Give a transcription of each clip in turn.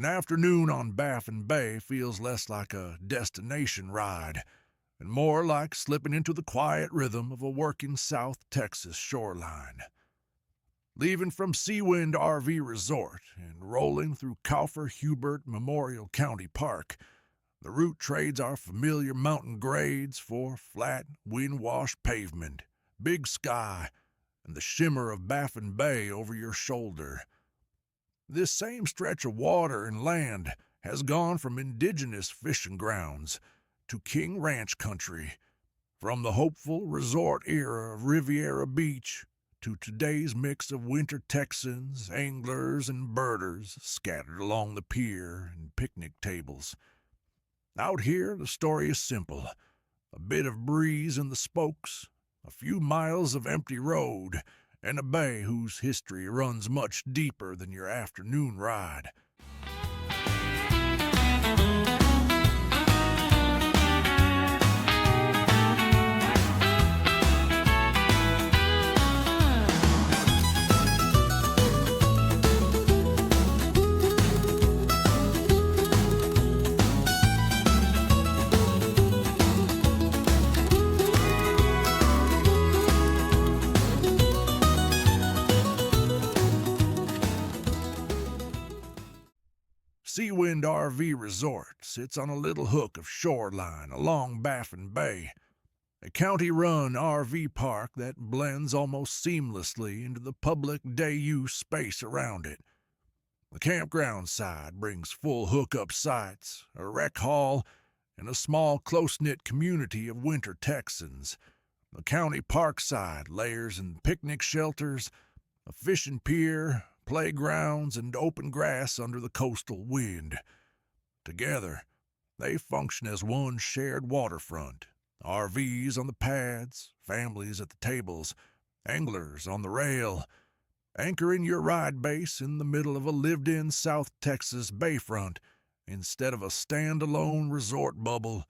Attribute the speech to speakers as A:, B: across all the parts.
A: An afternoon on Baffin Bay feels less like a destination ride and more like slipping into the quiet rhythm of a working South Texas shoreline. Leaving from SeaWind RV Resort and rolling through Kaufer Hubert Memorial County Park, the route trades our familiar mountain grades for flat, wind-washed pavement, big sky, and the shimmer of Baffin Bay over your shoulder. This same stretch of water and land has gone from indigenous fishing grounds to King Ranch country, from the hopeful resort era of Riviera Beach to today's mix of winter Texans, anglers, and birders scattered along the pier and picnic tables. Out here, the story is simple. A bit of breeze in the spokes, a few miles of empty road, and a bay whose history runs much deeper than your afternoon ride. SeaWind RV Resort sits on a little hook of shoreline along Baffin Bay, a county-run RV park that blends almost seamlessly into the public day-use space around it. The campground side brings full hookup sites, a rec hall, and a small close-knit community of winter Texans. The county park side layers in picnic shelters, a fishing pier, playgrounds, and open grass under the coastal wind. Together, they function as one shared waterfront. RVs on the pads, families at the tables, anglers on the rail, anchoring your ride base in the middle of a lived-in South Texas bayfront instead of a standalone resort bubble.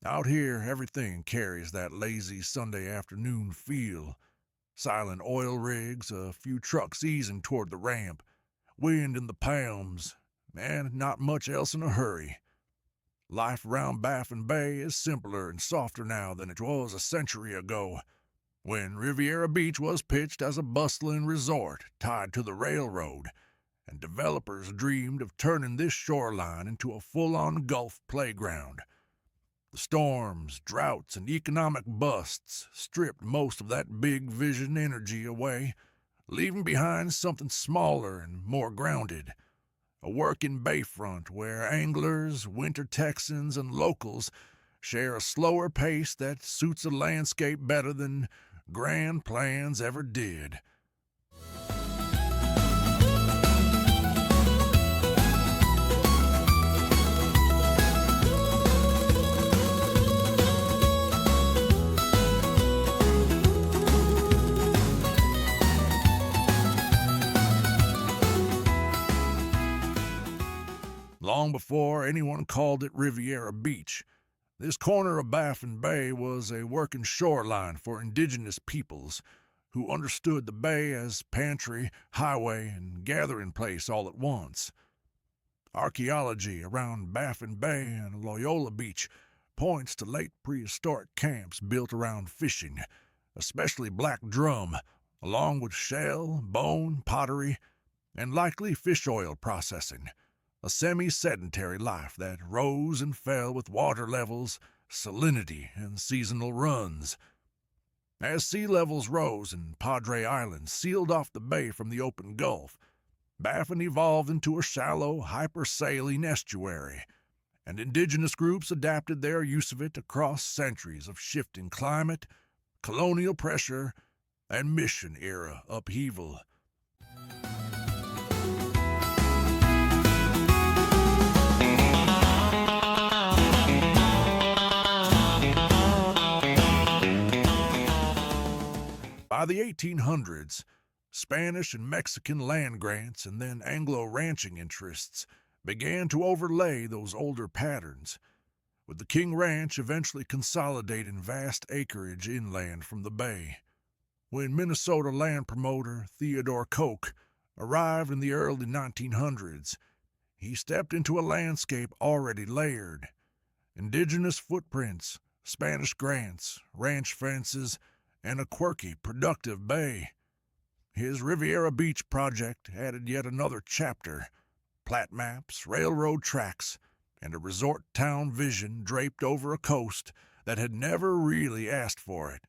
A: Out here, everything carries that lazy Sunday afternoon feel. Silent oil rigs, a few trucks easing toward the ramp, wind in the palms, and not much else in a hurry. Life around Baffin Bay is simpler and softer now than it was a century ago, when Riviera Beach was pitched as a bustling resort tied to the railroad, and developers dreamed of turning this shoreline into a full-on Gulf playground. The storms, droughts, and economic busts stripped most of that big vision energy away, leaving behind something smaller and more grounded. A working bayfront where anglers, winter Texans, and locals share a slower pace that suits a landscape better than grand plans ever did. Long before anyone called it Riviera Beach, this corner of Baffin Bay was a working shoreline for indigenous peoples who understood the bay as pantry, highway, and gathering place all at once. Archaeology around Baffin Bay and Loyola Beach points to late prehistoric camps built around fishing, especially black drum, along with shell, bone, pottery, and likely fish oil processing. A semi-sedentary life that rose and fell with water levels, salinity, and seasonal runs. As sea levels rose and Padre Island sealed off the bay from the open Gulf, Baffin evolved into a shallow, hyper-saline estuary, and indigenous groups adapted their use of it across centuries of shifting climate, colonial pressure, and mission-era upheaval. By the 1800s, Spanish and Mexican land grants and then Anglo ranching interests began to overlay those older patterns, with the King Ranch eventually consolidating vast acreage inland from the bay. When Minnesota land promoter Theodore Koch arrived in the early 1900s, he stepped into a landscape already layered. Indigenous footprints, Spanish grants, ranch fences, and a quirky, productive bay. His Riviera Beach project added yet another chapter: plat maps, railroad tracks, and a resort town vision draped over a coast that had never really asked for it.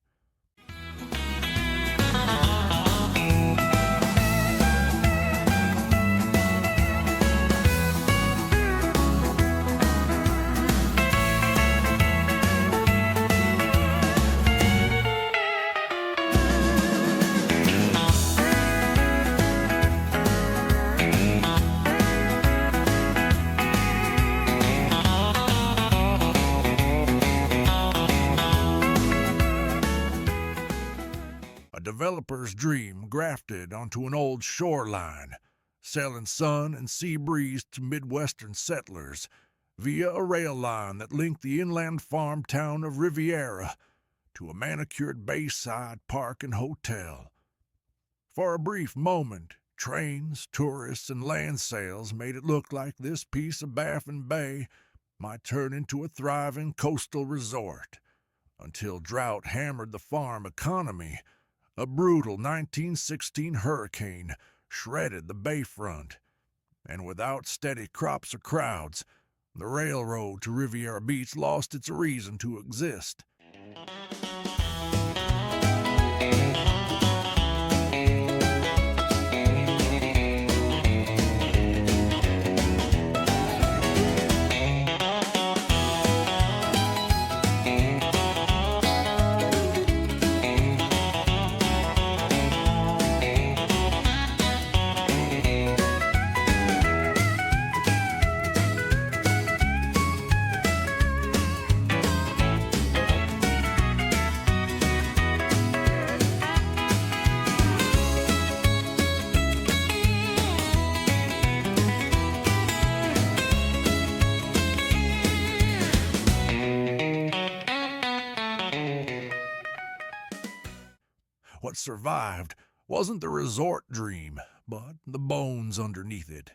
A: Developer's dream grafted onto an old shoreline, selling sun and sea breeze to Midwestern settlers via a rail line that linked the inland farm town of Riviera to a manicured bayside park and hotel. For a brief moment, trains, tourists, and land sales made it look like this piece of Baffin Bay might turn into a thriving coastal resort, until drought hammered the farm economy. A brutal 1916 hurricane shredded the bayfront, and without steady crops or crowds, the railroad to Riviera Beach lost its reason to exist. What survived wasn't the resort dream, but the bones underneath it: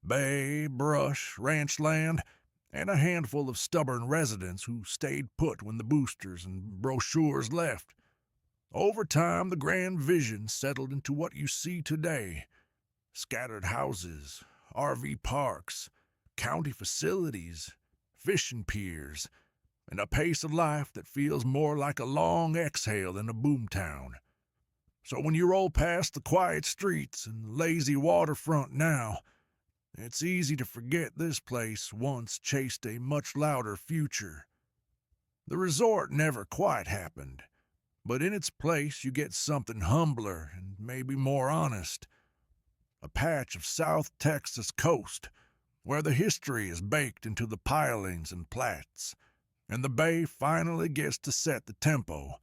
A: bay, brush, ranch land, and a handful of stubborn residents who stayed put when the boosters and brochures left. Over time, the grand vision settled into what you see today: scattered houses, RV parks, county facilities, fishing piers, and a pace of life that feels more like a long exhale than a boomtown. So when you roll past the quiet streets and lazy waterfront now, it's easy to forget this place once chased a much louder future. The resort never quite happened, but in its place you get something humbler and maybe more honest. A patch of South Texas coast where the history is baked into the pilings and plats, and the bay finally gets to set the tempo.